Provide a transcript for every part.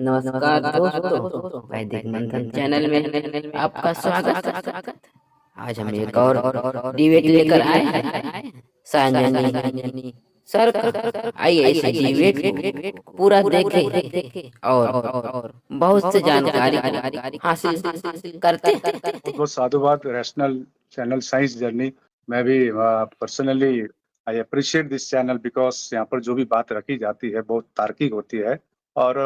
नमस्कार दोस्तों, वैदिक मंथन चैनल में आपका स्वागत। आज हम एक और डिबेट लेकर आए हैं सायंजनी सर का। आइए इस डिबेट को पूरा देखें और बहुत से जानकारी हासिल करते हैं। बहुत बहुत साधुवाद रैशनल चैनल साइंस जर्नी। मैं भी personally I appreciate this channel because यहाँ पर जो भी बात रखी जाती है बहुत तार्किक होती है और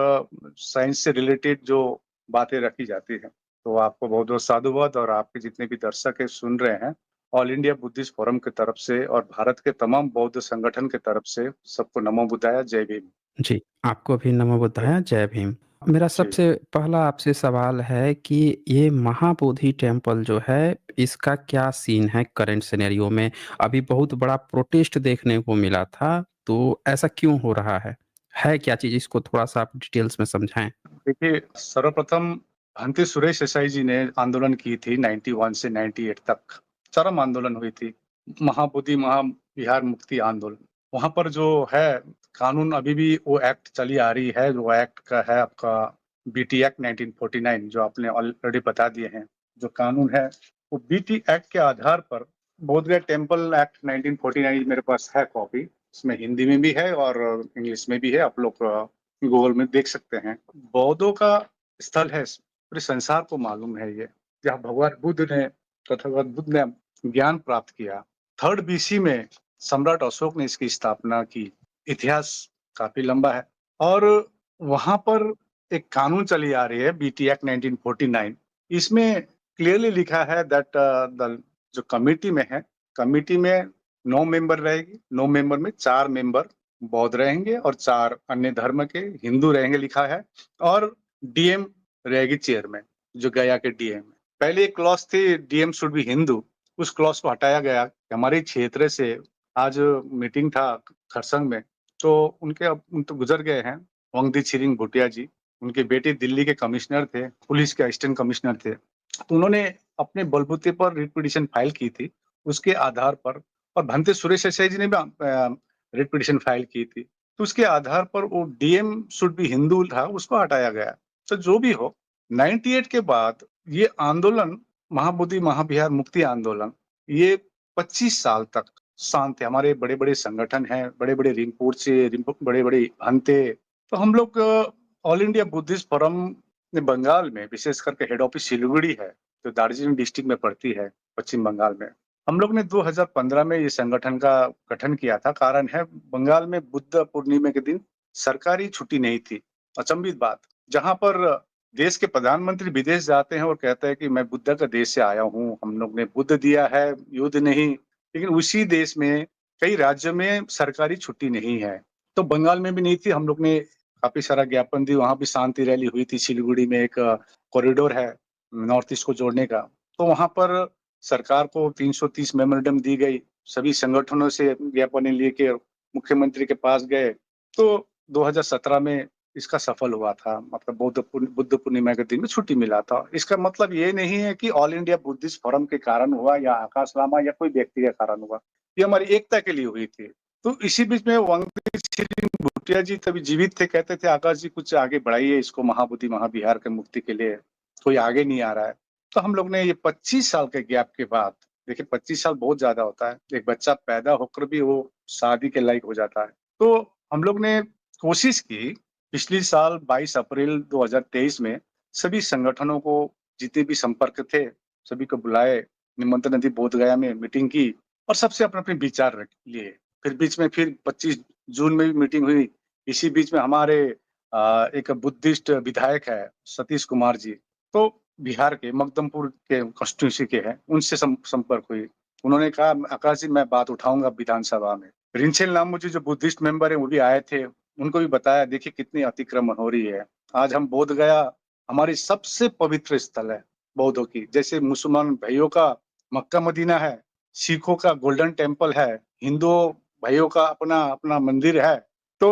साइंस से रिलेटेड जो बातें रखी जाती है। तो आपको बहुत बहुत साधुवाद और आपके जितने भी दर्शक है सुन रहे हैं, ऑल इंडिया बुद्धिस्ट फोरम की तरफ से और भारत के तमाम बौद्ध संगठन की तरफ से सबको नमो बुद्धाय, जय भीम। जी, आपको भी नमो बुद्धाय, जय भीम। मेरा जी। सबसे पहला आपसे सवाल है कि ये महाबोधि टेम्पल जो है, इसका क्या सीन है करंट सिनेरियो में? अभी बहुत बड़ा प्रोटेस्ट देखने को मिला था, तो ऐसा क्यों हो रहा है? है क्या चीज़? इसको थोड़ा-सा आप डिटेल्स में समझाएँ। देखिए, सर्वप्रथम भंते सुरेश देसाई जी ने आंदोलन की थी 91 से 98 तक। चरम आंदोलन हुई थी, महाबोधि महाविहार मुक्ति आंदोलन। वहाँ पर जो है कानून अभी भी वो एक्ट चली आ रही है, जो एक्ट का है आपका बीटी एक्ट 1949 जो आपने ऑलरेडी बता दिए हैं। जो कानून है वो बीटी एक्ट के आधार पर बोधगया टेम्पल एक्ट 1949 मेरे पास है कॉपी, इसमें हिंदी में भी है और इंग्लिश में भी है, आप लोग गूगल में देख सकते हैं। बौद्धों का स्थल है, पूरे संसार को मालूम है ये, जहाँ भगवान बुद्ध ने तथागत बुद्ध ने ज्ञान प्राप्त किया। 3rd BC में सम्राट अशोक ने इसकी स्थापना की। इतिहास काफी लंबा है और वहां पर एक कानून चली आ रही है बीटी एक्ट 1949। इसमें क्लियरली लिखा है दैट जो कमिटी में है, कमिटी में 9 मेंबर रहेगी, 9 मेंबर में 4 मेंबर बौद्ध रहेंगे और 4 अन्य धर्म के हिंदू रहेंगे लिखा है, और डीएम रहेगी चेयरमैन, जो गया के डीएम है। पहले एक क्लॉज थी डीएम शुड बी हिंदू, उस क्लॉज को हटाया गया। हमारे क्षेत्र से आज मीटिंग था खरसंग में, तो उनके अब उन तो गुजर गए हैं वांगदी छिरिंग भूटिया जी। उनके बेटे दिल्ली के कमिश्नर थे, पुलिस के असिस्टेंट कमिश्नर थे। तो उन्होंने अपने बलबूते पर रिट पिटीशन फाइल की थी, उसके आधार पर, और भंते सुरेश देसाई जी ने भी रिट पिटीशन फाइल की थी, तो उसके आधार पर वो डीएम शुड बी हिंदू था, उसको हटाया गया। तो जो भी हो, 98 के बाद ये आंदोलन महाबोधि महाविहार मुक्ति आंदोलन ये 25 साल तक शांत है। हमारे बड़े बड़े संगठन हैं, बड़े बड़े रिम्पोचे, बड़े बड़े भंते। तो हम लोग ऑल इंडिया बुद्धिस्ट फोरम ने बंगाल में, विशेष करके हेड ऑफिस सिलीगुड़ी है, जो दार्जिलिंग डिस्ट्रिक्ट में पड़ती है पश्चिम बंगाल में, हम लोग ने 2015 में ये संगठन का गठन किया था। कारण है बंगाल में बुद्ध पूर्णिमा के दिन सरकारी छुट्टी नहीं थी। अचंभित बात, जहां पर देश के प्रधानमंत्री विदेश जाते हैं और कहते हैं कि मैं बुद्ध का देश से आया हूँ, हम लोग ने बुद्ध दिया है, युद्ध नहीं। लेकिन उसी देश में कई राज्यों में सरकारी छुट्टी नहीं है, तो बंगाल में भी नहीं थी। हम लोग ने काफी सारा ज्ञापन दी, वहां भी शांति रैली हुई थी। सिलीगुड़ी में एक कॉरिडोर है नॉर्थ ईस्ट को जोड़ने का, तो वहां पर सरकार को 330 मेमोरेंडम दी गई। सभी संगठनों से ज्ञापन लेके मुख्यमंत्री के पास गए, तो 2017 में इसका सफल हुआ था। मतलब बुद्ध पूर्णिमा के दिन में छुट्टी मिला था। इसका मतलब ये नहीं है कि ऑल इंडिया बुद्धिस्ट फोरम के कारण हुआ या आकाश लामा या कोई व्यक्ति के कारण हुआ, ये हमारी एकता के लिए हुई थी। तो इसी बीच में वांगदी छिरिंग भूटिया जी तभी जीवित थे, कहते थे आकाश जी कुछ आगे बढ़ाइए इसको, महाबोधि महाविहार के मुक्ति के लिए कोई आगे नहीं आ रहा है। तो हम लोग ने ये 25 साल के गैप के बाद, देखिए 25 साल बहुत ज्यादा होता है, एक बच्चा पैदा होकर भी वो शादी के लायक हो जाता है। तो हम लोग ने कोशिश की पिछली साल 22 अप्रैल 2023 में सभी संगठनों को, जितने भी संपर्क थे, सभी को बुलाए, निमंत्रण दी, बोधगया में मीटिंग की और सबसे अपने अपने विचार रख लिए। फिर बीच में फिर 25 जून में भी मीटिंग हुई। इसी बीच में हमारे एक बुद्धिस्ट विधायक है सतीश कुमार जी, तो बिहार के मकदमपुर के कॉन्स्टिट्यूंसी के हैं, उनसे संपर्क हुई। उन्होंने कहा आकाश जी मैं बात उठाऊंगा विधानसभा में। रिंचेल नामू जी जो बुद्धिस्ट मेंबर है वो भी आए थे, उनको भी बताया देखिए कितनी अतिक्रमण हो रही है। आज हम बोध गया हमारी सबसे पवित्र स्थल है बौद्धों की, जैसे मुसलमान भाइयों का मक्का मदीना है, सिखों का गोल्डन टेम्पल है, हिंदू भाइयों का अपना अपना मंदिर है। तो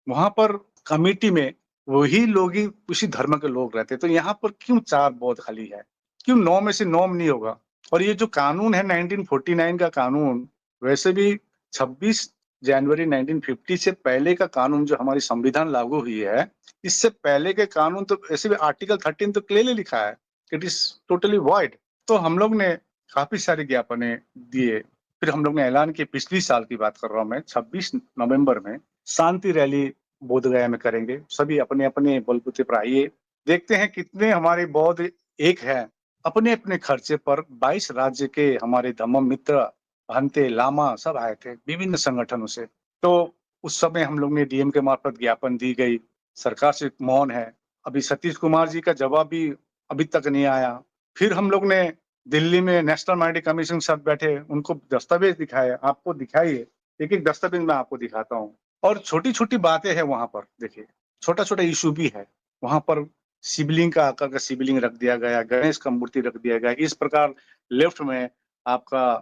वहां पर कमेटी में वही लोग ही उसी धर्म के लोग रहते, तो यहाँ पर क्यों 4 बौद्ध खाली है? क्यों 9 में से 9 नहीं होगा? और ये जो कानून है 1949 का कानून, वैसे भी 26 जनवरी 1950 से पहले का कानून जो हमारी संविधान लागू हुई है, इससे पहले के कानून तो ऐसे भी आर्टिकल 13 तो क्लियरली लिखा है कि इट इज टोटली वॉइड। तो हम लोग ने काफी सारे ज्ञापने दिए। फिर हम लोग ने ऐलान किया, पिछली साल की बात कर रहा हूँ मैं, 26 नवंबर में शांति रैली बोधगया में करेंगे। सभी अपने अपने बलबूते पर आइए, देखते हैं कितने हमारे बौद्ध एक है। अपने अपने खर्चे पर 22 राज्य के हमारे धम्म मित्र, भंते, लामा सब आए थे विभिन्न संगठनों से। तो उस समय हम लोग ने डीएम के मार्फत ज्ञापन दी गई, सरकार से मौन है। अभी सतीश कुमार जी का जवाब भी अभी तक नहीं आया। फिर हम लोग ने दिल्ली में नेशनल माइनॉरिटी कमीशन के साथ बैठे, उनको दस्तावेज दिखाए, आपको दिखाइए, एक एक दस्तावेज मैं आपको दिखाता हूँ। और छोटी छोटी बातें हैं वहां पर, देखिए छोटा छोटा इशू भी है वहां पर। शिवलिंग का आकार का शिवलिंग रख दिया गया, गणेश का मूर्ति रख दिया गया। इस प्रकार लेफ्ट में आपका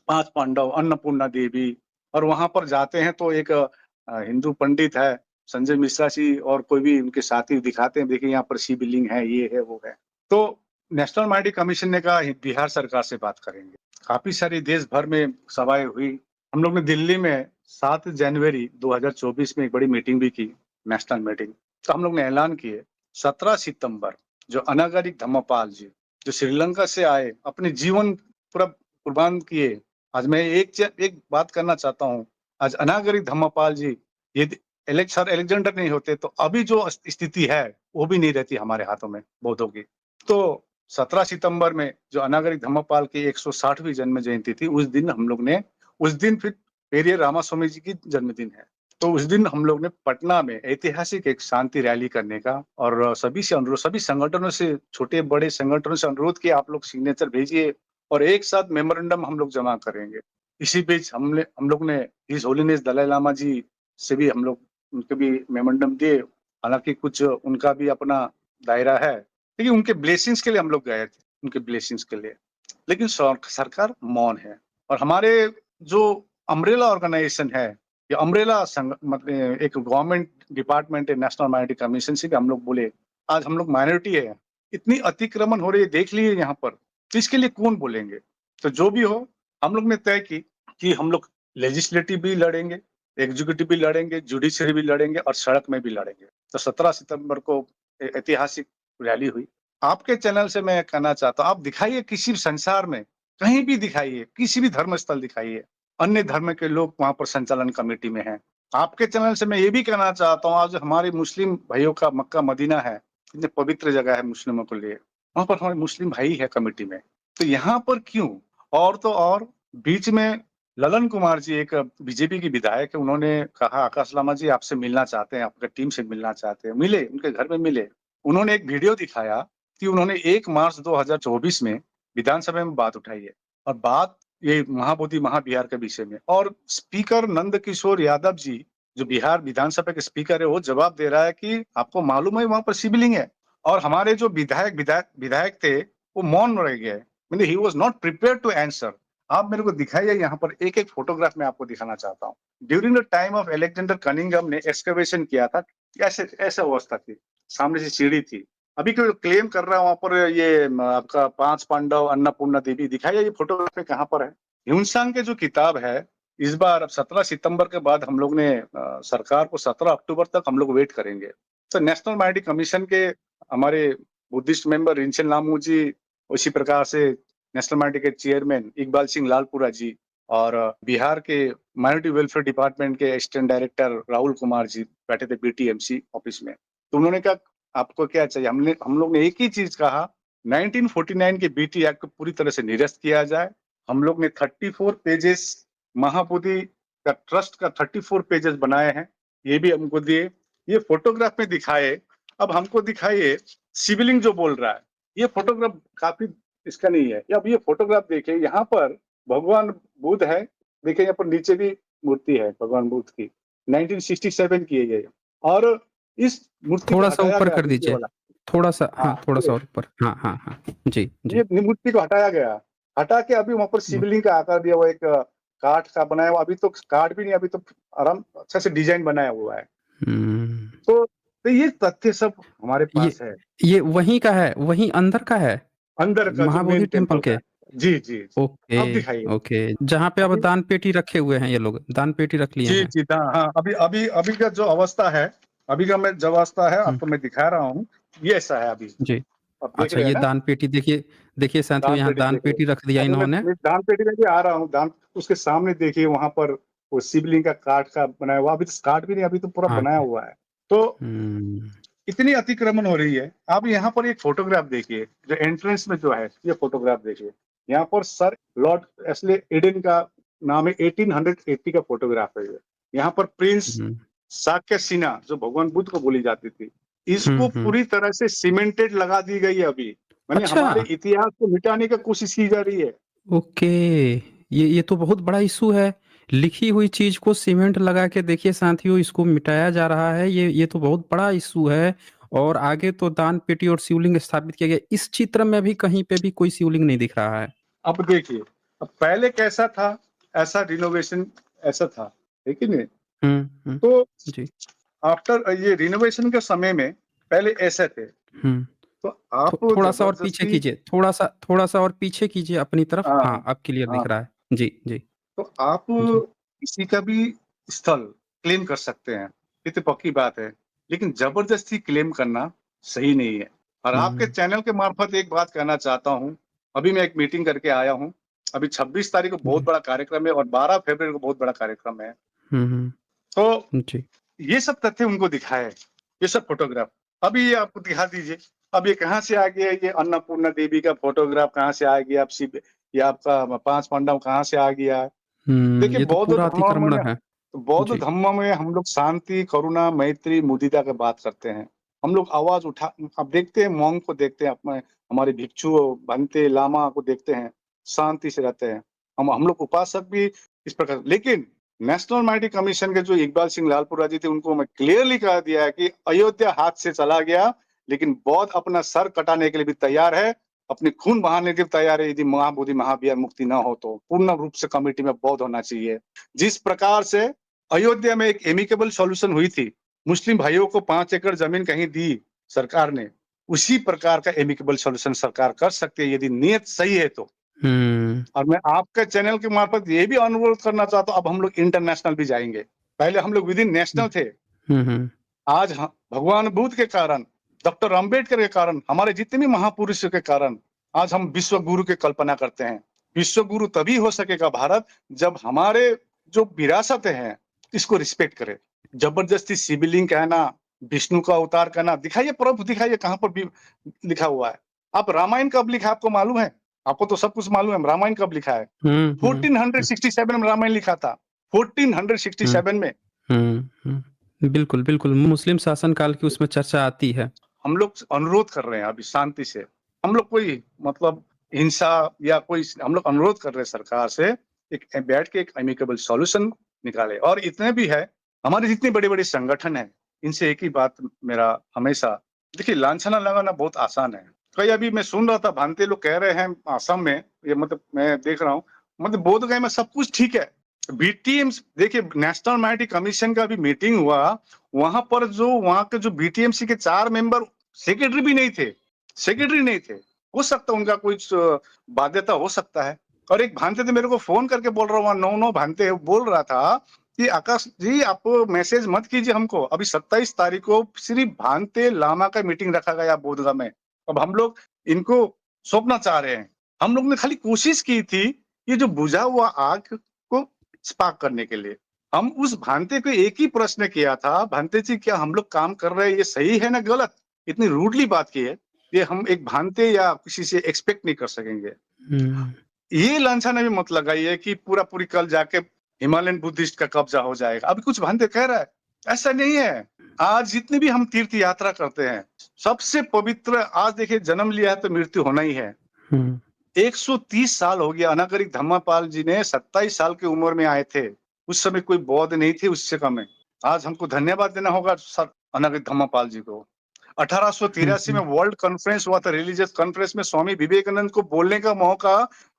5 पांडव, अन्नपूर्णा देवी, और वहां पर जाते हैं तो एक हिंदू पंडित है संजय मिश्रा जी और कोई भी उनके साथी दिखाते हैं, देखिए यहाँ पर शिवलिंग है, ये है, वो है। तो नेशनल माइनॉरिटी कमीशन ने कहा बिहार सरकार से बात करेंगे। काफी सारी देश भर में सभाएं हुई। हम लोग ने दिल्ली में 7 जनवरी 2024 में एक बड़ी मीटिंग भी की, नेशनल मीटिंग। तो हम लोग ने ऐलान किए 17 सितंबर जो अनागरिक धम्मपाल जी जो श्रीलंका से आए, अपने जीवन पूरा कुर्बान किए। आज मैं एक बात करना चाहता हूँ, आज अनागरिक धम्मपाल जी यदि सर एलेक्जेंडर नहीं होते तो अभी जो स्थिति है वो भी नहीं रहती हमारे हाथों में बौद्धों की। तो 17 सितंबर में जो अनागरिक धम्मपाल की 160वीं जन्म जयंती थी, उस दिन हम लोग ने, उस दिन फिर पेरियर रामास्वामी जी की जन्मदिन है, तो उस दिन हम लोग ने पटना में ऐतिहासिक एक शांति रैली करने का और सभी से अनुरोध, सभी संगठनों से, छोटे बड़े संगठनों से अनुरोध किया, आप लोग सिग्नेचर भेजिए और एक साथ मेमोरेंडम हम लोग जमा करेंगे। इसी बीच हम लोग ने हिज होलीनेस दलाई लामा जी से भी हम लोग उनके भी मेमोरेंडम दिए। हालांकि कुछ उनका भी अपना दायरा है, लेकिन उनके ब्लेसिंग्स के लिए हम लोग गए थे, उनके ब्लेसिंग्स के लिए। लेकिन सरकार मौन है। और हमारे जो अम्ब्रेला ऑर्गेनाइजेशन है, ये अम्ब्रेला मतलब एक गवर्नमेंट डिपार्टमेंट है, नेशनल माइनॉरिटी कमीशन से भी हम लोग बोले आज हम लोग माइनॉरिटी है, इतनी अतिक्रमण हो रही है, देख लीजिए यहाँ पर, तो इसके लिए कौन बोलेंगे। तो जो भी हो, हम लोग ने तय की कि हम लोग लेजिस्लेटिव भी लड़ेंगे, एग्जीक्यूटिव भी लड़ेंगे, जुडिशरी भी लड़ेंगे और सड़क में भी लड़ेंगे। तो 17 सितंबर को ऐतिहासिक रैली हुई। आपके चैनल से मैं कहना चाहता हूँ, आप दिखाइए किसी भी संसार में, कहीं भी दिखाइए, किसी भी धर्म स्थल दिखाइए, अन्य धर्म के लोग वहां पर संचालन कमेटी में हैं। आपके चैनल से मैं ये भी कहना चाहता हूँ, आज हमारे मुस्लिम भाइयों का मक्का मदीना है, कितनी पवित्र जगह है मुस्लिमों के लिए, वहां पर हमारे मुस्लिम भाई है कमेटी में। तो यहाँ पर क्यों? और तो और बीच में ललन कुमार जी एक बीजेपी की विधायक है, उन्होंने कहा आकाश लामा जी आपसे मिलना चाहते हैं, आपकी टीम से मिलना चाहते हैं। मिले, उनके घर में मिले। उन्होंने एक वीडियो दिखाया कि उन्होंने 1 मार्च 2024 में विधानसभा में बात उठाई है, और बात ये महाबोधि महाविहार के विषय में। और स्पीकर नंद किशोर यादव जी जो बिहार विधानसभा के स्पीकर है, वो जवाब दे रहा है कि आपको मालूम है वहां पर शिवलिंग है। और हमारे जो विधायक थे वो मौन रह गए, मतलब he was not prepare to answer. आप मेरे को दिखाइए, यहाँ पर एक एक फोटोग्राफ में आपको दिखाना चाहता हूँ। During the time of Alexander Cunningham ने एक्सकवेशन किया था, ऐसे अवस्था थी, सामने से सीढ़ी थी। अभी कोई क्लेम कर रहा है वहां पर ये आपका 5 पांडव, अन्नपूर्णा देवी, दिखाइए ये फोटोग्राफ में कहाँ पर है। ह्यूनसांग के जो किताब है, इस बार 17 सितंबर के बाद हम लोग ने सरकार को 17 अक्टूबर तक हम लोग वेट करेंगे। तो नेशनल माइनॉरिटी कमीशन के हमारे बुद्धिस्ट मेंबर रिंचन लामू जी, उसी प्रकार से नेशनल माइनॉरिटी के चेयरमैन इकबाल सिंह लालपुरा जी, और बिहार के माइनॉरिटी वेलफेयर डिपार्टमेंट के असिस्टेंट डायरेक्टर राहुल कुमार जी बैठे थे बीटीएमसी ऑफिस में। तो उन्होंने कहा आपको क्या चाहिए? हम लोग ने एक ही चीज कहा, 1949 के बीटी एक्ट को पूरी तरह से निरस्त किया जाए। हम लोग ने 34 पेजेस महाबोधि का ट्रस्ट का 34 पेजेस बनाए हैं, ये भी हमको दिए। ये फोटोग्राफ में दिखाए। अब हमको दिखाइए शिवलिंग जो बोल रहा है, ये फोटोग्राफ काफी इसका नहीं है। अब ये फोटोग्राफ देखिए, यहाँ पर भगवान बुद्ध है, देखिए यहाँ पर नीचे भी मूर्ति है भगवान बुद्ध की, 1967 की है ये। और इस मूर्ति को थोड़ा सा हटाया ऊपर गया कर नीचे दीजिए, वाला। थोड़ा सा, हाँ हाँ, थोड़ा सा और ऊपर, हाँ हाँ हाँ, जी जी। ये मूर्ति को हटाया गया, हटा के अभी वहां पर शिवलिंग का आकार दिया हुआ, एक काठ का बनाया हुआ। अभी तो काठ भी नहीं, अभी तो आराम अच्छा से डिजाइन बनाया हुआ है। हम्म, तो ये तथ्य सब हमारे ये पास है। ये वहीं का है, वहीं अंदर का है, अंदर का जो महाबोधि मेन टेम्पल टेम्पल के। का। जी जी जी। ओके अब दिखाइए। ओके, जहाँ पे अब अभी दान पेटी रखे हुए हैं, ये लोग दान पेटी रख लिए जी हैं। जी, हाँ, अभी अभी अभी का जो अवस्था है, अभी का मैं जो अवस्था है हुँ, आपको मैं दिखा रहा हूँ, ये ऐसा है अभी। जी। आप देख अच्छा रहे हैं ये ना? दान पेटी देखिए देखिए साथियों दान यहाँ पेटी दान देख रहे हैं। पेटी रख दिया अभी इन्होंने। मैं दान पेटी में भी आ रहा हूँ, दान उसके सामने देखिए वहाँ पर वो शिवलिंग का काठ का बनाया हुआ, अभी तो काठ भी नहीं, अभी तो पूरा हाँ बनाया जी। हुआ है। तो हुँ, इतनी अतिक्रमण हो रही है। आप यहाँ पर एक फोटोग्राफ देखिए, जो एंट्रेंस में जो है, ये फोटोग्राफ देखिए। यहाँ पर सर लॉर्ड एस्ले एडेन का नाम है, 1880 का फोटोग्राफ है ये। यहाँ पर प्रिंस हुँ, शाक्य सिन्हा, जो भगवान बुद्ध को बोली जाती थी, हुँ, इसको हुँ। पूरी तरह से सीमेंटेड लगा दी गई है अभी। माने अच्छा! हमारे इतिहास को मिटाने की कोशिश की जा रही है। ओके। ये तो बहुत बड़ा इश्यू है। लिखी हुई चीज़ को सीमेंट लगा के देखिए साथियों इसको मिटाया जा रहा है। ये तो बहुत बड़ा इश्यू है और आगे तो दान पेटी और शिवलिंग स्थापित किया गया। इस चित्र में भी कहीं पे भी कोई शिवलिंग नहीं दिख रहा है। अब देखिए, अब पहले कैसा था, ऐसा रिनोवेशन ऐसा था, है कि नहीं? हुँ, हुँ। तो जी। आफ्टर ये रिनोवेशन के समय में पहले ऐसे थे, हुँ। तो आप थोड़ा-सा और पीछे जबरदस्ती कीजिए, थोड़ा-सा और पीछे कीजिए अपनी तरफ। हाँ, हाँ, अब क्लियर हाँ, दिख रहा है। जी, जी, तो आप जी। किसी का भी स्थल क्लेम कर सकते हैं, ये तो पक्की बात है। लेकिन जबरदस्ती क्लेम करना सही नहीं है। और आपके हुँ, चैनल के मार्फत एक बात कहना चाहता हूँ, अभी मैं एक मीटिंग करके आया हूँ, अभी 26 तारीख को बहुत जी। बड़ा कार्यक्रम है और 12 फरवरी को बहुत बड़ा कार्यक्रम है। हुँ, हुँ। तो जी। ये सब तथ्य उनको दिखाए, ये सब फ़ोटोग्राफ। अभी ये आपको दिखा दीजिए, अब ये कहाँ से आ गया, ये अन्नपूर्णा देवी का फ़ोटोग्राफ कहाँ से आ गया, अब शिव ये आपका 5 पांडव कहाँ से आ गया। हुँ, देखिए ये तो पूरा अतिक्रमण है। बौद्ध जी। धर्म में हम लोग शांति, करुणा, मैत्री, मुदिता की बात करते हैं। हम लोग आवाज़ उठा अब देखते हैं मोंक को देखते हैं, अपने हमारे भिक्षु, भंते, लामा को देखते हैं, शांति से रहते हैं। हम लोग उपासक भी इस प्रकार, लेकिन नेशनल माइटी कमीशन के जो इकबाल सिंह लालपुरा जी थे, उनको मैं क्लियरली कह दिया है कि अयोध्या हाथ से चला गया, लेकिन बौद्ध अपना सर कटाने के लिए भी तैयार है, अपने खून बहाने के लिए तैयार है, यदि महाबोधि महाविहार मुक्ति ना हो तो। पूर्ण रूप से कमिटी में बौद्ध होना चाहिए। जिस प्रकार से अयोध्या में एक एमिकेबल सॉल्यूशन हुई थी, मुस्लिम भाइयों को 5 एकड़ जमीन कहीं दी सरकार ने, उसी प्रकार का एमिकेबल सॉल्यूशन सरकार कर सकती है यदि नीयत सही है तो। हुँ, और मैं आपके चैनल के मार्फत ये भी अनुरोध करना चाहता हूँ, अब हम लोग इंटरनेशनल भी जाएँगे। पहले हम लोग विद इन हुँ, नेशनल थे। हुँ, हुँ। आज ह भगवान बुद्ध के कारण, डॉक्टर अम्बेडकर के कारण, हमारे जितने भी महापुरुषों के कारण आज हम विश्व गुरु की कल्पना करते हैं। विश्व गुरु तभी हो सकेगा भारत, जब हमारे जो विरासतें हैं, इसको रिस्पेक्ट करे। जबरदस्ती शिवलिंग कहना, विष्णु का अवतार कहना, दिखाइए प्रूफ दिखाइए कहाँ पर भी लिखा हुआ है। आप रामायण कब लिखा आपको मालूम है? आपको तो सब कुछ मालूम है, रामायण कब लिखा है? हुँ, हुँ, हुँ, 1467 में रामायण लिखा था। हुँ, 1467 में। हुँ, हुँ। बिल्कुल, बिल्कुल मुस्लिम शासन काल की उसमें चर्चा आती है। हम लोग अनुरोध कर रहे हैं अभी शांति से। हम लोग कोई मतलब हिंसा या कोई हम लोग अनुरोध कर रहे हैं सरकार से, एक बैठ के एक एमिकेबल सॉल्यूशन निकाले। और इतने भी है, हमारे जितने बड़े-बड़े संगठन हैं, इनसे एक ही बात मेरा हमेशा, देखिए लांछना लगाना बहुत आसान है। कई अभी मैं सुन रहा था भांते लोग कह रहे हैं असम में, ये मतलब मैं देख रहा हूँ, मतलब बोधगया में सब कुछ ठीक है। बीटीएम्स देखिए, नेशनल माइनॉरिटी कमीशन का भी मीटिंग हुआ, वहाँ पर जो वहाँ के जो बीटीएमसी के 4 मेंबर सेक्रेटरी भी नहीं थे, सेक्रेटरी नहीं थे। हो सकता है उनका कुछ बाध्यता हो सकता है। और एक भांते थे मेरे को फ़ोन करके बोल रहा, वहाँ 9-9 भांते बोल रहा था कि आकाश जी आप मैसेज मत कीजिए हमको। अभी 27 तारीख को सिर्फ भांते लामा का मीटिंग रखा गया बोधगया में। अब हम लोग इनको सौंपना चाह रहे हैं। हम लोग ने खाली कोशिश की थी, ये जो बुझा हुआ आग को स्पार्क करने के लिए। हम उस भांते को एक ही प्रश्न किया था, भांते जी क्या हम लोग काम कर रहे हैं ये सही है ना गलत? इतनी रूडली बात की है, ये हम एक भांते या किसी से एक्सपेक्ट नहीं कर सकेंगे। हुँ, ये लांछना भी मत लगाइए कि पूरा-पूरी कल जाके हिमालयन बुद्धिस्ट का कब्जा हो जाएगा। अभी कुछ भांते कह रहा है, ऐसा नहीं है। आज जितनी भी हम तीर्थ यात्रा करते हैं, सबसे पवित्र आज देखिए जन्म लिया है तो मृत्यु होना ही है। हुँ, 130 साल हो गया, अनागरिक धम्मपाल जी ने 27 साल की उम्र में आए थे। उस समय कोई बौद्ध नहीं थे उससे कम है। आज हमको धन्यवाद देना होगा सर अनागरिक धम्मपाल जी को। हुँ, 1883 में हुँ, वर्ल्ड कॉन्फ्रेंस हुआ था, रिलीजियस कॉन्फ्रेंस में स्वामी विवेकानंद को बोलने का मौका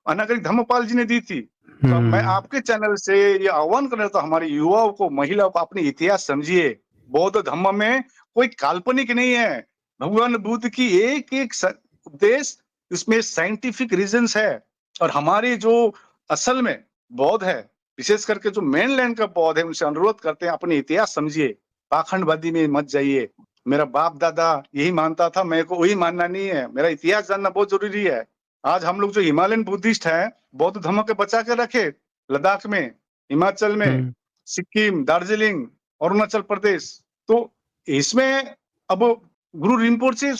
अनागरिक धम्मपाल जी ने दी थी। तो मैं हुँ, आपके चैनल से ये आह्वान कर रहा था हमारे युवाओं को, महिलाओं को, अपने इतिहास समझिए। बौद्ध धर्म में कोई काल्पनिक नहीं है। भगवान बुद्ध की एक-एक उपदेश इसमें साइंटिफिक रीजंस है। और हमारे जो असल में बौद्ध है, विशेष करके जो मेनलैंड का बौद्ध है, उनसे अनुरोध करते हैं अपने इतिहास समझिए। पाखंडवादी में मत जाइए। मेरा बाप दादा यही मानता था, मेरे को वही मानना नहीं है। मेरा इतिहास जानना बहुत जरूरी है। आज हम लोग जो हिमालयन बुद्धिस्ट हैं, बौद्ध धर्म के बचा के रखे, लद्दाख में, हिमाचल में, सिक्किम, दार्जिलिंग, अरुणाचल प्रदेश। तो इसमें अब गुरु रिम्पोचे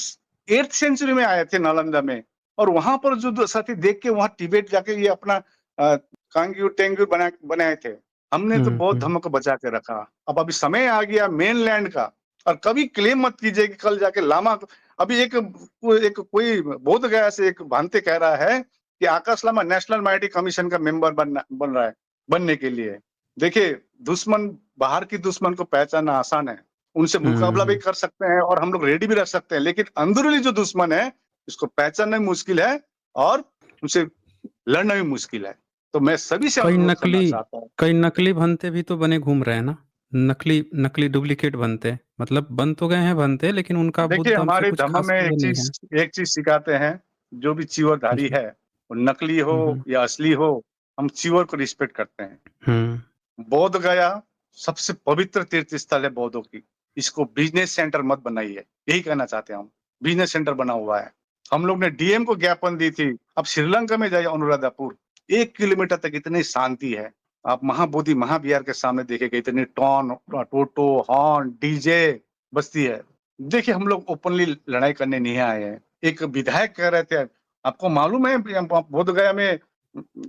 8th सेंचुरी में आए थे नालंदा में, और वहां पर जो साथी देख के वहां तिब्बत जाके ये अपना कांग्यू टेंग्यू बनाए थे। हमने तो बौद्ध धर्म को बचा के रखा। अब अभी समय आ गया मेनलैंड का, और कभी क्लेम मत कीजिए कि कल जाके लामा। अभी एक कोई बोध गया से एक भांते कह रहा है कि आकाश लामा नेशनल माइनॉरिटी कमीशन का मेंबर बन रहा है, बनने के लिए। देखिए, दुश्मन, बाहर की दुश्मन को पहचानना आसान है, उनसे मुकाबला भी कर सकते हैं और हम लोग रेडी भी रख सकते हैं, लेकिन अंदरूनी जो दुश्मन है इसको पहचानना भी मुश्किल है और उनसे लड़ना भी मुश्किल है। तो मैं सभी से अनुरोध करना चाहता हूँ। कई नकली भंते भी तो बने घूम रहे हैं ना, नकली डुप्लीकेट बनते, मतलब बन तो गए हैं बनते, लेकिन उनका बुद्ध देखिए, धर्म से हमारे कुछ धर्म खास में ये नहीं है। एक चीज सिखाते हैं, जो भी चीवरधारी जी। है, वो नकली हो या असली हो, हम चीवर को रिस्पेक्ट करते हैं। बोध गया सबसे पवित्र तीर्थ स्थल है बौद्धों की। इसको बिजनेस सेंटर मत बनाइए, यही कहना चाहते हैं हम। बिजनेस सेंटर बना हुआ है। हम लोग ने डीएम को ज्ञापन दी थी। अब श्रीलंका में जाइए, अनुराधापुर, 1 किलोमीटर तक इतनी शांति है। आप महाबोधि महाविहार के सामने देखेंगे, इतनी टॉन, टोटो, हॉर्न, डीजे बजती है। देखिए, हम लोग ओपनली लड़ाई करने नहीं आए हैं। एक विधायक कह रहे थे, आपको मालूम है बोध गया में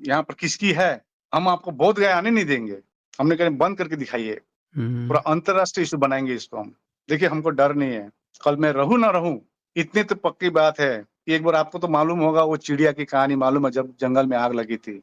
यहाँ पर किसकी है, हम आपको बोध गया आने नहीं देंगे। हमने कहा बंद करके दिखाइए, पूरा अंतरराष्ट्रीय इशू बनाएंगे इसको हम। देखिए, हमको डर नहीं है, कल मैं रहूं ना रहूं, इतनी तो पक्की बात है कि एक बार आपको तो मालूम होगा, वो चिड़िया की कहानी मालूम है, जब जंगल में आग लगी थी।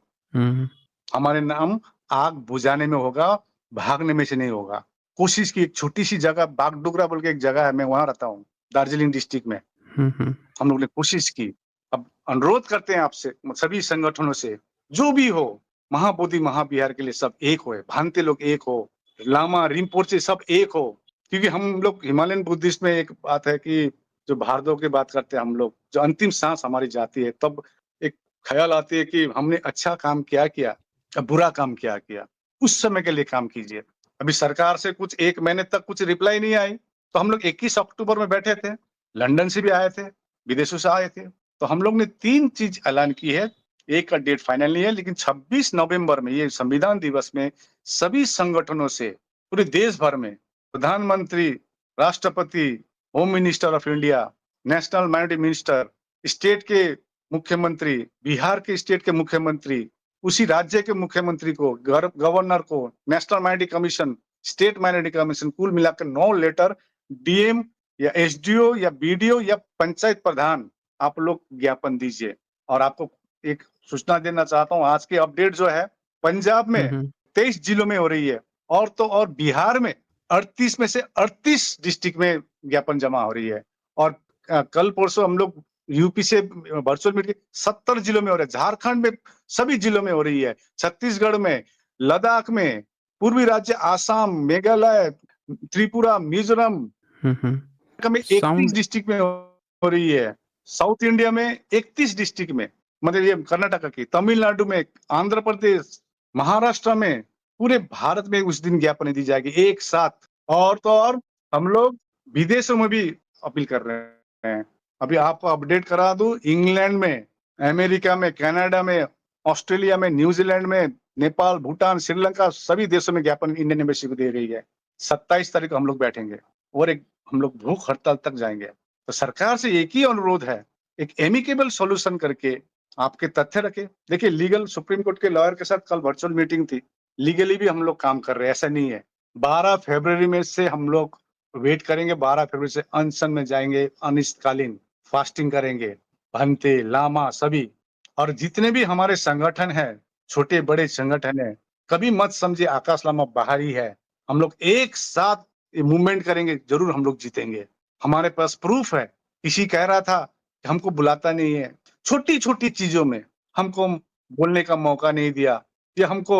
हमारे नाम आग बुझाने में होगा, भागने में से नहीं होगा। कोशिश की, एक छोटी सी जगह बागडोगरा बोल के एक जगह है, मैं वहां रहता हूँ, दार्जिलिंग डिस्ट्रिक्ट में। हम लोग ने कोशिश की। अब अनुरोध करते हैं आपसे, सभी संगठनों से, जो भी हो, महाबोधि महाविहार के लिए सब एक हो, भांते लोग एक हो, लामा रिम्पोचे सब एक हो। क्योंकि हम लोग हिमालयन बुद्धिस्ट में एक बात है कि जो भारदो की बात करते हैं हम लोग, जो अंतिम सांस हमारी जाती है, तब एक ख्याल आती है कि हमने अच्छा काम क्या किया, बुरा काम क्या किया। उस समय के लिए काम कीजिए। अभी सरकार से कुछ 1 महीने तक कुछ रिप्लाई नहीं आई, तो हम लोग 21 अक्टूबर में बैठे थे, लंदन से भी आए थे, विदेशों से आए थे। तो हम लोग ने 3 चीज ऐलान की है। एक का डेट फाइनल नहीं है, लेकिन 26 नवंबर में, ये संविधान दिवस में, सभी संगठनों से पूरे देश भर में, प्रधानमंत्री, राष्ट्रपति, home minister of India, national minority minister, state के मुख्यमंत्री, बिहार के स्टेट के मुख्यमंत्री, उसी राज्य के मुख्यमंत्री को, गवर्नर को, national minority commission, state minority commission, कुल मिलाकर 9 लेटर डीएम या एसडीओ या बीडीओ या पंचायत प्रधान आप लोग ज्ञापन दीजिए। और आपको एक सूचना देना चाहता हूँ, आज की अपडेट जो है, पंजाब में 23 जिलों में हो रही है, और तो और बिहार में 38 में से 38 डिस्ट्रिक्ट में ज्ञापन जमा हो रही है। और कल परसों हम लोग यूपी से वर्चुअल मीट के 70 जिलों में हो रहा है, झारखंड में सभी जिलों में हो रही है, छत्तीसगढ़ में, लद्दाख में, पूर्वी राज्य आसाम, मेघालय, त्रिपुरा, मिजोरम में 31 डिस्ट्रिक्ट में हो रही है, साउथ इंडिया में 31 डिस्ट्रिक्ट में, मतलब ये कर्नाटक की, तमिलनाडु में, आंध्र प्रदेश, महाराष्ट्र में, पूरे भारत में उस दिन ज्ञापन दी जाएगी एक साथ। और तो और हम लोग विदेशों में भी अपील कर रहे हैं। अभी आपको अपडेट करा दूं, इंग्लैंड में, अमेरिका में, कनाडा में, ऑस्ट्रेलिया में, न्यूजीलैंड में, नेपाल, भूटान, श्रीलंका, सभी देशों में ज्ञापन इंडियन एम्बेसी को दे रही है। 27 तारीख को हम लोग बैठेंगे और एक हम लोग भूख हड़ताल तक जाएंगे। तो सरकार से एक ही अनुरोध है, एक एमिकेबल सॉल्यूशन करके आपके तथ्य रखे। देखिए, लीगल सुप्रीम कोर्ट के लॉयर के साथ कल वर्चुअल मीटिंग थी, लीगली भी हम लोग काम कर रहे हैं, ऐसा नहीं है। 12 फरवरी में से हम लोग वेट करेंगे, 12 फरवरी से अनशन में जाएंगे, अनिश्चितकालीन फास्टिंग करेंगे, भंते, लामा सभी। और जितने भी हमारे संगठन है, छोटे बड़े संगठन है, कभी मत समझे आकाश लामा बाहरी है। हम लोग एक साथ मूवमेंट करेंगे, जरूर हम लोग जीतेंगे। हमारे पास प्रूफ है। किसी कह रहा था कि हमको बुलाता नहीं है, छोटी छोटी चीजों में हमको बोलने का मौका नहीं दिया, या हमको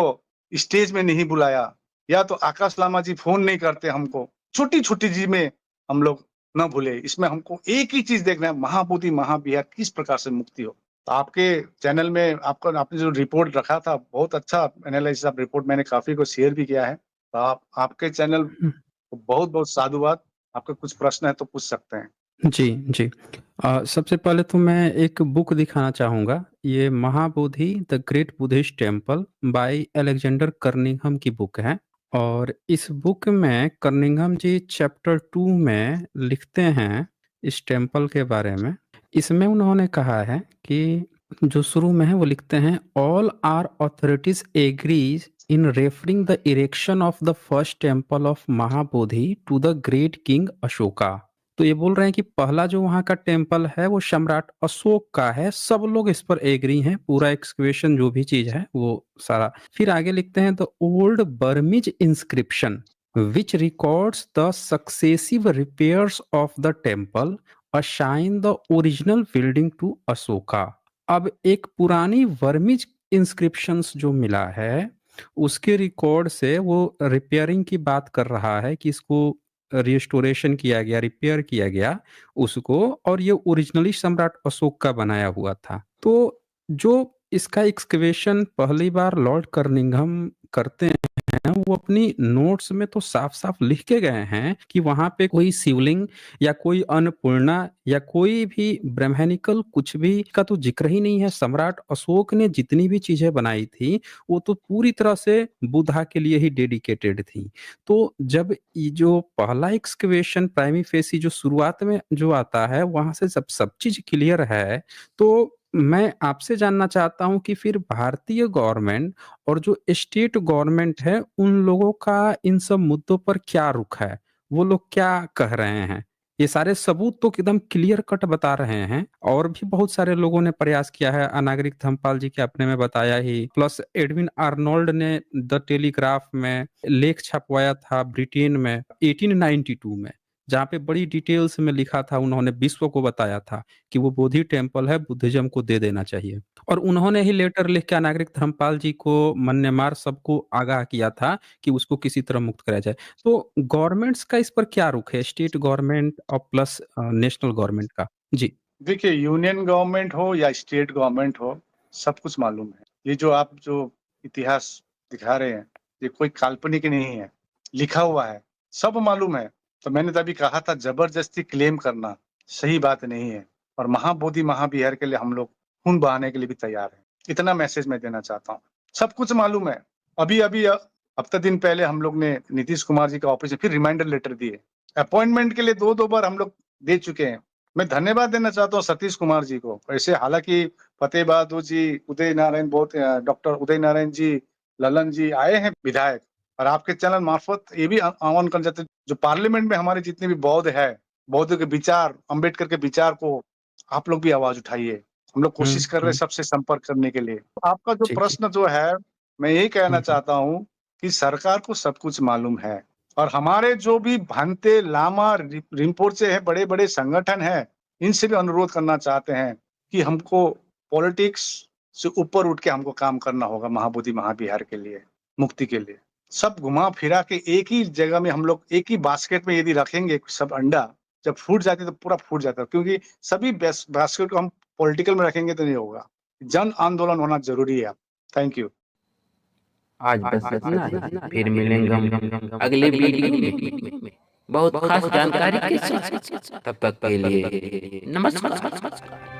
स्टेज में नहीं बुलाया, या तो आकाश लामा जी फोन नहीं करते हमको, छोटी छोटी चीज में हम लोग न भूले। इसमें हमको एक ही चीज देखना है, महाबोधि महाविहार किस प्रकार से मुक्ति हो। तो आपके चैनल में आपने जो रिपोर्ट रखा था, बहुत अच्छा एनालिसिस ऑफ रिपोर्ट, मैंने काफी को शेयर भी किया है। तो आपके चैनल तो बहुत बहुत साधुवाद। आपका कुछ प्रश्न है तो पूछ सकते हैं। जी, जी। सबसे पहले तो मैं एक बुक दिखाना चाहूँगा। ये Mahabodhi the great Buddhist temple by Alexander कर्निंघम की बुक है और इस बुक में कर्निंघम जी चैप्टर 2 में लिखते हैं इस टेम्पल के बारे में। इसमें उन्होंने कहा है कि जो शुरू में है वो लिखते हैं all are authorities agrees in referring the erection of the first temple of Mahabodhi to the great king Ashoka. तो ये बोल रहे हैं कि पहला जो वहाँ का टेम्पल है वो सम्राट अशोक का है, सब लोग इस पर एग्री हैं, पूरा एक्सकवेशन जो भी चीज है वो सारा। फिर आगे लिखते हैं the old Burmese inscription which records the successive repairs of the temple assign the original building to Ashoka. अब एक पुरानी वर्मिज इंस्क्रिप्शंस जो मिला है उसके रिकॉर्ड से वो रिपेयरिंग की बात कर रहा है कि इसको रिस्टोरेशन किया गया, रिपेयर किया गया उसको, और ये ओरिजिनली सम्राट अशोक का बनाया हुआ था। तो जो इसका एक्सकवेशन पहली बार लॉर्ड कर्निंघम करते हैं वो अपनी नोट्स में तो साफ साफ लिख के गए हैं कि वहां पे कोई शिवलिंग या कोई अन्नपूर्णा या कोई भी ब्रह्मनिकल कुछ भी का तो जिक्र ही नहीं है। सम्राट अशोक ने जितनी भी चीजें बनाई थी वो तो पूरी तरह से बुद्धा के लिए ही डेडिकेटेड थी। तो जब ये जो पहला एक्सकवेशन प्राइमी फेसी जो शुरुआत में जो आता है वहां से जब सब चीज क्लियर है तो मैं आपसे जानना चाहता हूं कि फिर भारतीय गवर्नमेंट और जो स्टेट गवर्नमेंट है उन लोगों का इन सब मुद्दों पर क्या रुख है, वो लोग क्या कह रहे हैं? ये सारे सबूत तो एकदम क्लियर कट बता रहे हैं और भी बहुत सारे लोगों ने प्रयास किया है। अनागरिक धर्मपाल जी के आपने में बताया ही, प्लस एडविन आर्नोल्ड ने द टेलीग्राफ में लेख छपवाया था ब्रिटेन में 1892 में, जहाँ पे बड़ी डिटेल्स में लिखा था, उन्होंने विश्व को बताया था कि वो बोधि टेम्पल है, बुद्धिज्म को दे देना चाहिए। और उन्होंने ही लेटर लिख के अनागरिक धर्मपाल जी को मन्नेमार सबको आगाह किया था कि उसको किसी तरह मुक्त कराया जाए। तो गवर्नमेंट्स का इस पर क्या रुख है, स्टेट गवर्नमेंट और प्लस नेशनल गवर्नमेंट का? जी। देखिए, यूनियन गवर्नमेंट हो या स्टेट गवर्नमेंट हो, सब कुछ मालूम है। ये जो आप जो इतिहास दिखा रहे हैं ये कोई काल्पनिक नहीं है, लिखा हुआ है, सब मालूम है। तो मैंने तभी कहा था जबरदस्ती क्लेम करना सही बात नहीं है। और महाबोधि महाविहार के लिए हम लोग खून बहाने के लिए भी तैयार हैं। इतना मैसेज मैं देना चाहता हूँ। सब कुछ मालूम है। अभी अभी हफ्ते दिन पहले हम लोग ने नीतीश कुमार जी का ऑफिस में फिर रिमाइंडर लेटर दिए। अपॉइंटमेंट के लिए दो बार हम लोग दे चुके हैं। मैं धन्यवाद देना चाहता हूँ सतीश कुमार जी को। ऐसे हालांकि फतेह बहादुर जी, उदय नारायण, बहुत डॉक्टर उदय नारायण जी, ललन जी आए हैं विधायक, और आपके चैनल मार्फत ये भी आह्वान कर जाते जो पार्लियामेंट में हमारे जितने भी बौद्ध है, बौद्ध के विचार, अंबेडकर के विचार को आप लोग भी आवाज उठाइए। हम लोग कोशिश कर रहे हैं सबसे संपर्क करने के लिए। आपका जो जी, जी। प्रश्न जो है, मैं यही कहना चाहता हूँ कि सरकार को सब कुछ मालूम है और हमारे जो भी भांते लामा रिम्पोर्चे है, बड़े बड़े संगठन है, इनसे भी अनुरोध करना चाहते हैं कि हमको पॉलिटिक्स से ऊपर उठ के हमको काम करना होगा महाबोधि महाविहार के लिए, मुक्ति के लिए। सब घुमा फिरा के एक ही जगह में हम लोग एक ही बास्केट में यदि रखेंगे सब अंडा, जब फूट जाती है तो पूरा फूट जाता है, क्योंकि सभी बास्केट को हम पॉलिटिकल में रखेंगे तो नहीं होगा। जन आंदोलन होना जरूरी है। Thank you. आज बस इतना ही, फिर मिलेंगे हम अगले वीडियो में बहुत खास जानकारी के साथ। तब तक के लिए नमस्कार।